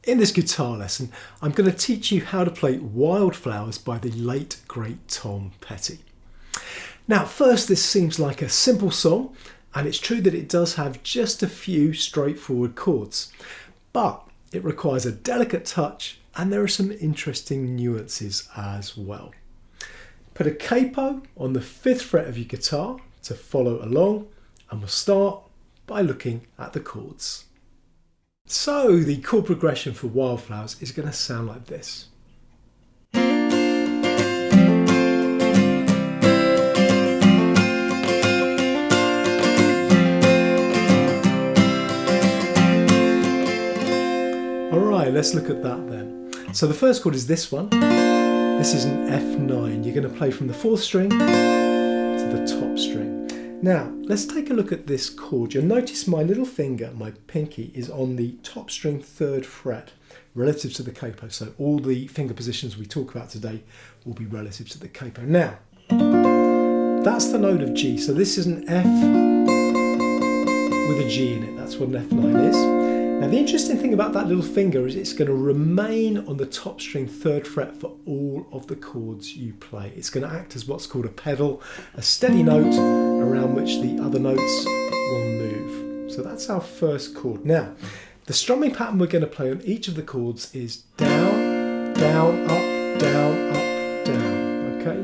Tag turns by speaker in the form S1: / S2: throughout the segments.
S1: In this guitar lesson, I'm going to teach you how to play Wildflowers by the late great Tom Petty. Now, first, this seems like a simple song, and it's true that it does have just a few straightforward chords, but it requires a delicate touch, and there are some interesting nuances as well. Put a capo on the 5th fret of your guitar to follow along, and we'll start by looking at the chords. So the chord progression for Wildflowers is going to sound like this. Alright, let's look at that then. So the first chord is this one. This is an F9. You're going to play from the 4th string to the top string. Now, let's take a look at this chord. You'll notice my little finger, my pinky, is on the top string 3rd fret relative to the capo. So all the finger positions we talk about today will be relative to the capo. Now, that's the note of G. So this is an F with a G in it. That's what an F9 is. Now, the interesting thing about that little finger is it's going to remain on the top string 3rd fret for all of the chords you play. It's going to act as what's called a pedal, a steady note around which the other notes will move. So that's our first chord. Now, the strumming pattern we're going to play on each of the chords is down, down, up, down, up, down. Okay?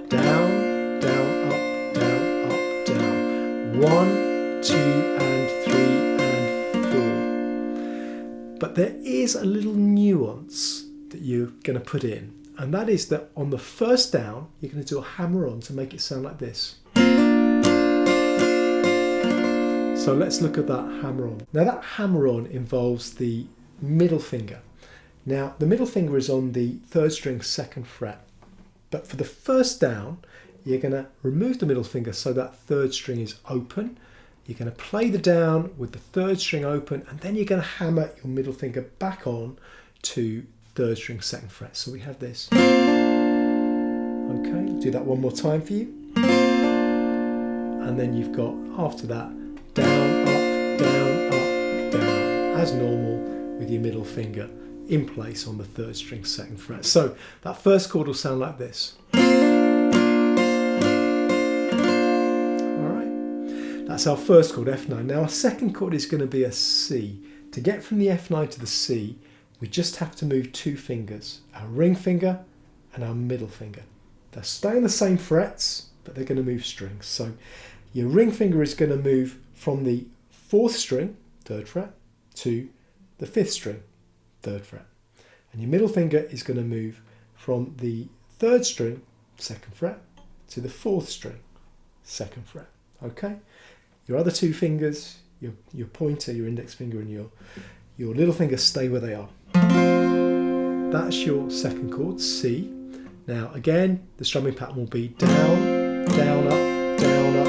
S1: Down, down, up, down, up, down. 1, 2, and 3, and 4. But there is a little nuance that you're going to put in, and that is that on the first down, you're going to do a hammer on to make it sound like this. So let's look at that hammer on. Now that hammer on involves the middle finger. Now the middle finger is on the 3rd string 2nd fret, but for the first down, you're going to remove the middle finger so that 3rd string is open. You're going to play the down with the 3rd string open, and then you're going to hammer your middle finger back on to 3rd string 2nd fret. So we have this. Okay, do that one more time for you. And then you've got, after that, down, up, down, up, down, as normal with your middle finger in place on the 3rd string 2nd fret. So that first chord will sound like this. That's our first chord, F9. Now our second chord is going to be a C. To get from the F9 to the C, we just have to move 2 fingers, our ring finger and our middle finger. They'll stay on the same frets, but they're going to move strings. So your ring finger is going to move from the 4th string, 3rd fret, to the 5th string, 3rd fret. And your middle finger is going to move from the 3rd string, 2nd fret, to the 4th string, 2nd fret. Okay? Your other 2 fingers, your pointer, your index finger, and your little finger stay where they are. That's your second chord, C. Now again, the strumming pattern will be down, down, up, down, up,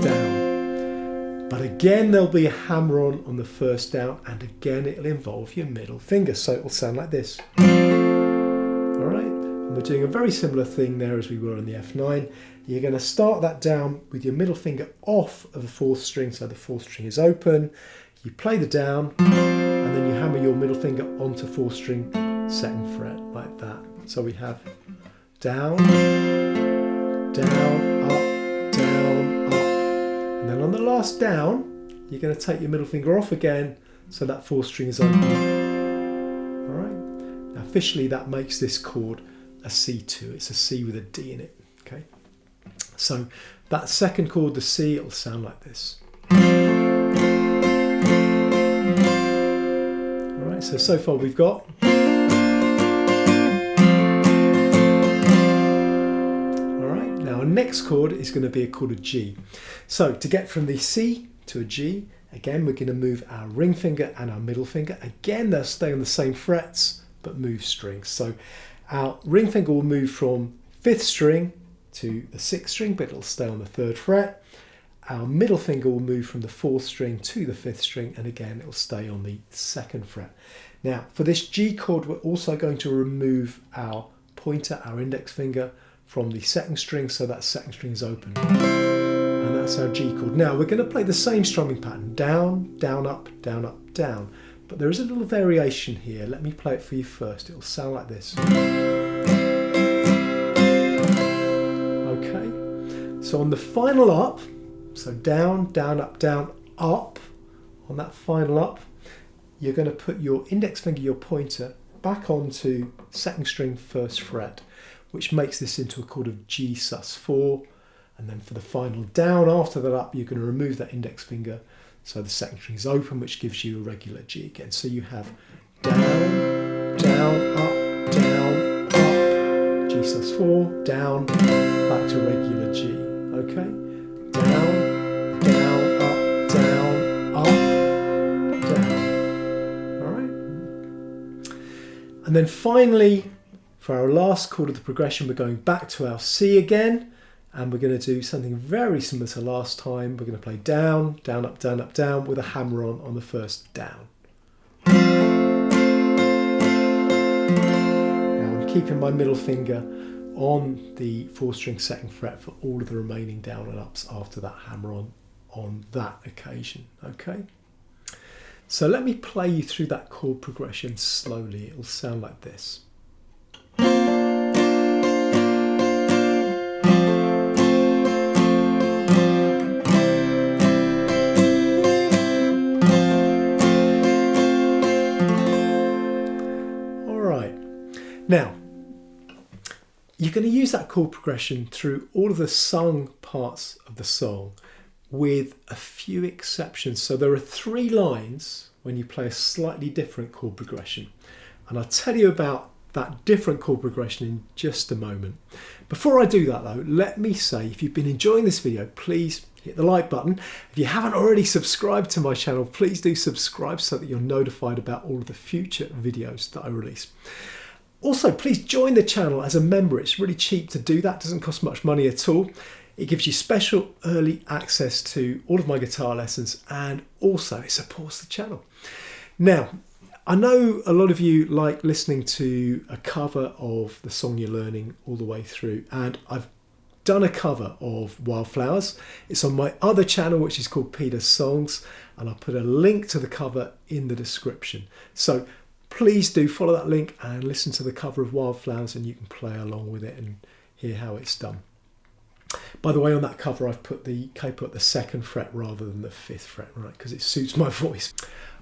S1: down. But again, there'll be a hammer on the first down, and again, it'll involve your middle finger. So it will sound like this. All right, and we're doing a very similar thing there as we were on the F9. You're going to start that down with your middle finger off of the 4th string, so the 4th string is open. You play the down, and then you hammer your middle finger onto 4th string 2nd fret, like that. So we have down, down, up, down, up. And then on the last down, you're going to take your middle finger off again, so that 4th string is open. All right. Now officially that makes this chord a C2. It's a C with a D in it. Okay. So that second chord, the C, it'll sound like this. All right, so far we've got. All right, now our next chord is going to be a chord of G. So to get from the C to a G, again, we're going to move our ring finger and our middle finger. Again, they'll stay on the same frets, but move strings. So our ring finger will move from 5th string to the 6th string, but it'll stay on the 3rd fret. Our middle finger will move from the 4th string to the 5th string, and again it'll stay on the 2nd fret. Now for this G chord, we're also going to remove our pointer, our index finger, from the 2nd string, so that 2nd string is open. And that's our G chord. Now we're going to play the same strumming pattern, down, down, up, down, up, down. but there is a little variation here. Let me play it for you first. It will sound like this. Okay, so on the final up, so down, down, up, on that final up, you're going to put your index finger, your pointer, back onto second string first fret, which makes this into a chord of G sus4. And then for the final down after that up, you're going to remove that index finger, so the second string is open, which gives you a regular G again. So you have down, down, up, G sus4, down, back to regular G. Okay, down, down, up, down. All right. And then finally, for our last chord of the progression, we're going back to our C again. And we're going to do something very similar to last time. We're going to play down, down, up, down with a hammer on the first down. Now I'm keeping my middle finger on the 4-string second fret for all of the remaining down and ups after that hammer on that occasion. Okay. So let me play you through that chord progression slowly. It will sound like this. Now, you're going to use that chord progression through all of the sung parts of the song with a few exceptions. So there are 3 lines when you play a slightly different chord progression. And I'll tell you about that different chord progression in just a moment. Before I do that though, let me say, if you've been enjoying this video, please hit the like button. If you haven't already subscribed to my channel, please do subscribe so that you're notified about all of the future videos that I release. Also, please join the channel as a member. It's really cheap to do that. It doesn't cost much money at all. It gives you special early access to all of my guitar lessons, and also it supports the channel. Now, I know a lot of you like listening to a cover of the song you're learning all the way through, and I've done a cover of Wildflowers. It's on my other channel, which is called Peter's Songs, and I'll put a link to the cover in the description. So please do follow that link and listen to the cover of Wildflowers, and you can play along with it and hear how it's done. By the way, on that cover I've put the capo at the 2nd fret rather than the 5th fret, right, because it suits my voice.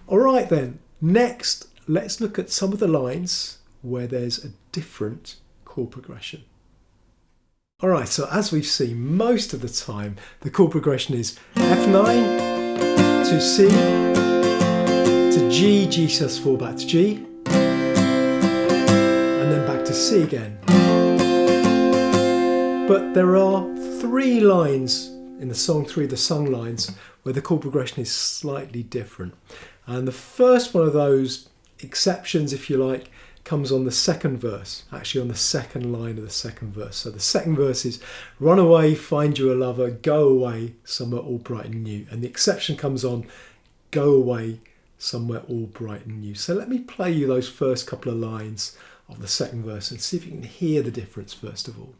S1: All right then, next let's look at some of the lines where there's a different chord progression. All right, so as we've seen, most of the time the chord progression is F9 to C, to G, G sus4 back to G, and then back to C again. But there are 3 lines in the song, 3 of the sung lines, where the chord progression is slightly different. And the first one of those exceptions, if you like, comes on the 2nd verse, actually on the 2nd line of the 2nd verse. So the 2nd verse is run away, find you a lover, go away, somewhere all bright and new. And the exception comes on go away, somewhere all bright and new. So let me play you those first couple of lines of the 2nd verse and see if you can hear the difference first of all.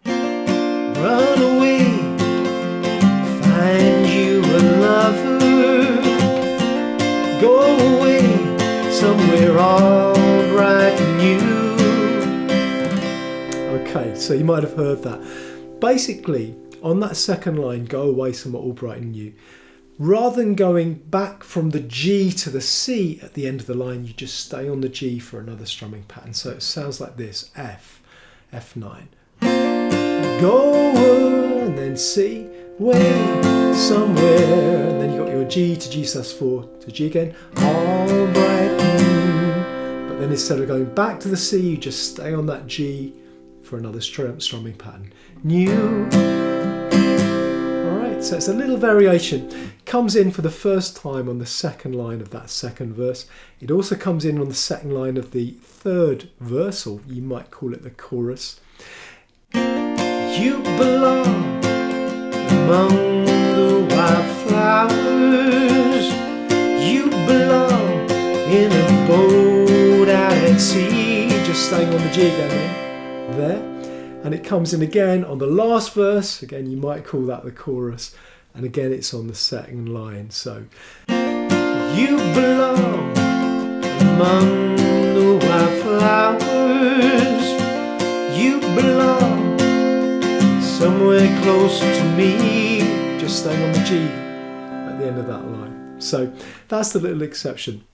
S1: Run away, find you a lover, go away, somewhere all bright and new. Okay, so you might have heard that. Basically, on that 2nd line, go away, somewhere all bright and new, rather than going back from the G to the C at the end of the line, you just stay on the G for another strumming pattern. So it sounds like this: F, F9, go, and then C, way, somewhere, and then you got your G to G sus4 to G again, all bright. But then instead of going back to the C, you just stay on that G for another strumming pattern. New. So it's a little variation. Comes in for the first time on the 2nd line of that 2nd verse. It also comes in on the 2nd line of the 3rd verse, or you might call it the chorus. You belong among the wildflowers. You belong in a boat out at sea. Just staying on the G again there. And it comes in again on the last verse. Again, you might call that the chorus. And again, it's on the 2nd line. So, you belong among the wildflowers. You belong somewhere close to me. Just staying on the G at the end of that line. So that's the little exception.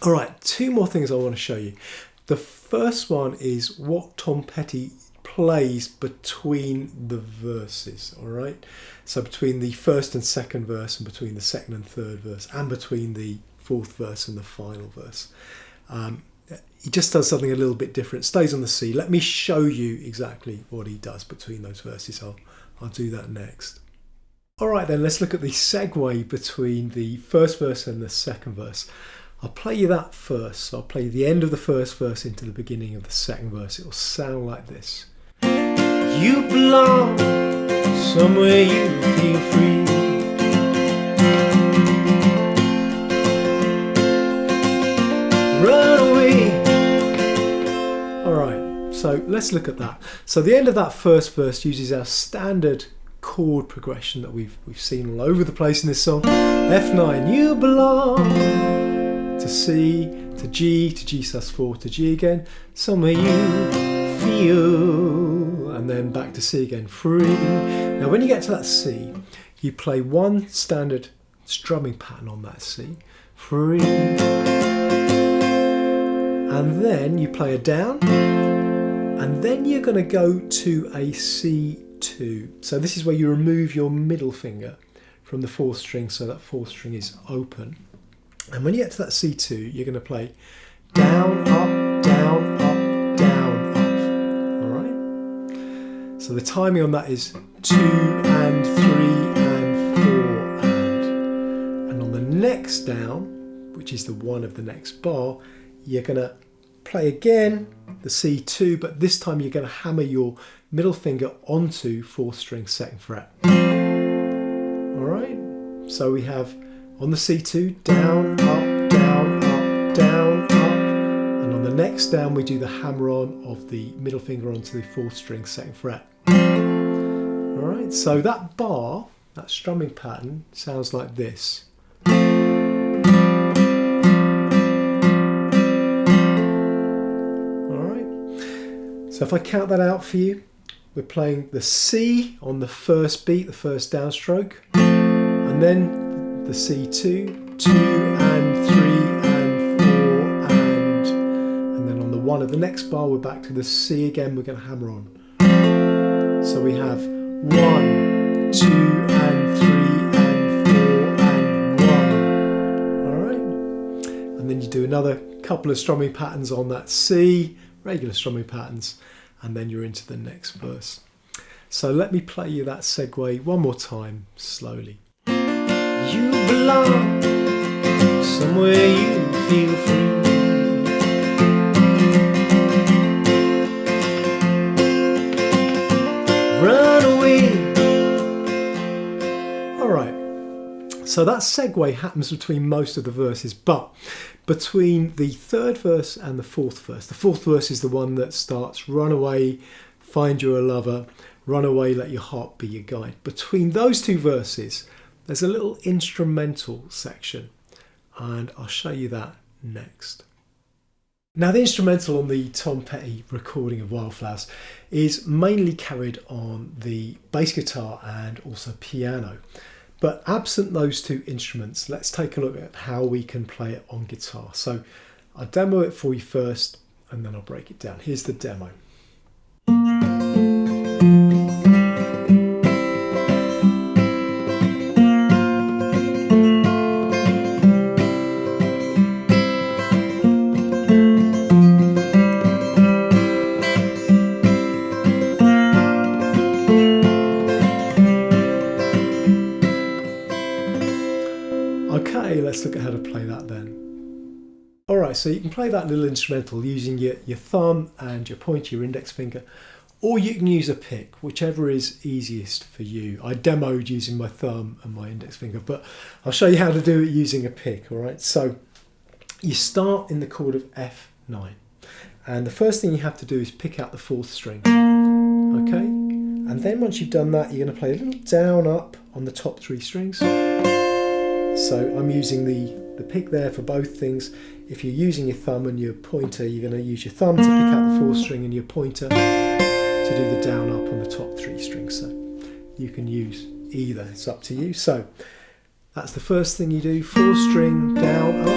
S1: All right, two more things I want to show you. The first one is what Tom Petty plays between the verses, all right? So between the first and second verse, and between the second and third verse, and between the fourth verse and the final verse. He just does something a little bit different, stays on the C. Let me show you exactly what he does between those verses. I'll do that next. All right then, let's look at the segue between the first verse and the second verse. I'll play you that first. So I'll play the end of the first verse into the beginning of the second verse. It will sound like this. You belong somewhere you feel free. Run away. All right, so let's look at that. So the end of that first verse uses our standard chord progression that we've seen all over the place in this song. F9, you belong to C, to G sus4, to G again, somewhere you feel, and then back to C again, free. Now when you get to that C, you play one standard strumming pattern on that C, free, and then you play a down, and then you're going to go to a C2. So this is where you remove your middle finger from the fourth string, so that fourth string is open. And when you get to that C2, you're going to play down, up, down, up, down, up. All right? So the timing on that is 2 and 3 and 4 and on the next down, which is the one of the next bar, you're going to play again the C2, but this time you're going to hammer your middle finger onto fourth string second fret. All right? So we have on the C2, down, up, down, up, down, up. And on the next down, we do the hammer on of the middle finger onto the fourth string second fret. All right, so that bar, that strumming pattern, sounds like this. All right, so if I count that out for you, we're playing the C on the first beat, the first downstroke, and then the C2, 2 and 3 and 4 and then on the one of the next bar we're back to the C again, we're going to hammer on. So we have 1, 2 and 3 and 4 and 1. Alright. And then you do another couple of strumming patterns on that C, regular strumming patterns, and then you're into the next verse. So let me play you that segue one more time, slowly. You belong somewhere you feel free. Run away. All right. So that segue happens between most of the verses, but between the third verse and the fourth verse is the one that starts run away, find you a lover, run away, let your heart be your guide. Between those two verses, there's a little instrumental section, and I'll show you that next. Now the instrumental on the Tom Petty recording of Wildflowers is mainly carried on the bass guitar and also piano. But absent those two instruments, let's take a look at how we can play it on guitar. So I'll demo it for you first, and then I'll break it down. Here's the demo. Okay, let's look at how to play that then. Alright, so you can play that little instrumental using your thumb and your pointer, your index finger, or you can use a pick, whichever is easiest for you. I demoed using my thumb and my index finger, but I'll show you how to do it using a pick, alright? So you start in the chord of F9, and the first thing you have to do is pick out the fourth string, okay? And then once you've done that, you're going to play a little down up on the top three strings. So I'm using the pick there for both things. if you're using your thumb and your pointer, you're going to use your thumb to pick out the 4th string and your pointer to do the down up on the top 3 strings. So you can use either, it's up to you. So that's the first thing you do, 4th string, down, up.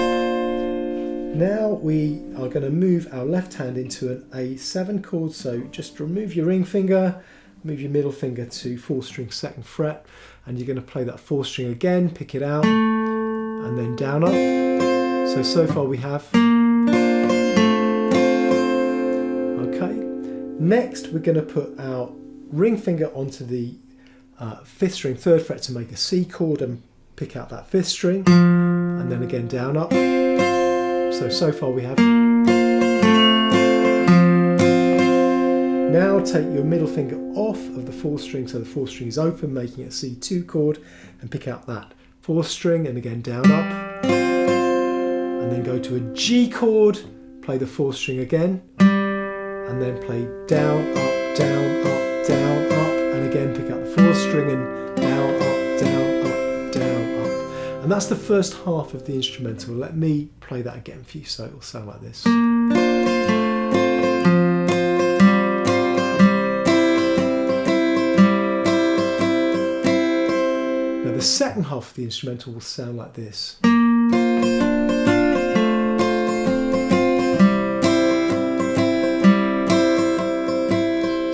S1: Now we are going to move our left hand into an A7 chord, so just remove your ring finger, move your middle finger to 4th string 2nd fret, and you're going to play that 4th string again, pick it out, and then down, up. So far we have. Okay, next we're going to put our ring finger onto the 5th string 3rd fret to make a C chord and pick out that 5th string, and then again down, up. So far we have. Now take your middle finger off of the 4th string so the 4th string is open, making a C2 chord, and pick out that 4th string and again down, up. And then go to a G chord, play the 4th string again, and then play down, up, down, up, down, up, and again pick out the 4th string and down, up, down, up, down, up. And that's the first half of the instrumental. Let me play that again for you, so it will sound like this. Now the second half of the instrumental will sound like this.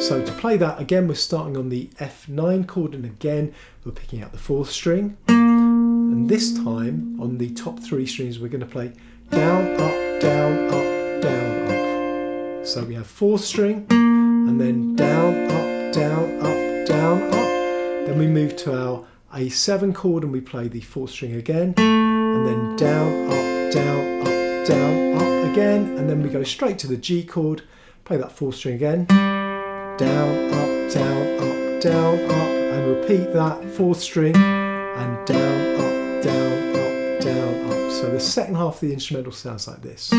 S1: So to play that, again we're starting on the F9 chord, and again we're picking out the 4th string. And this time, on the top 3 strings, we're going to play down, up, down, up, down, up. So we have 4th string, and then down, up, down, up, down, up. Then we move to our A7 chord, and we play the 4th string again, and then down, up, down, up, down, up again. And then we go straight to the G chord, play that 4th string again, down, up, down, up, down, up, and repeat that 4th string, and down, up, down, up, down, up. So the second half of the instrumental sounds like this.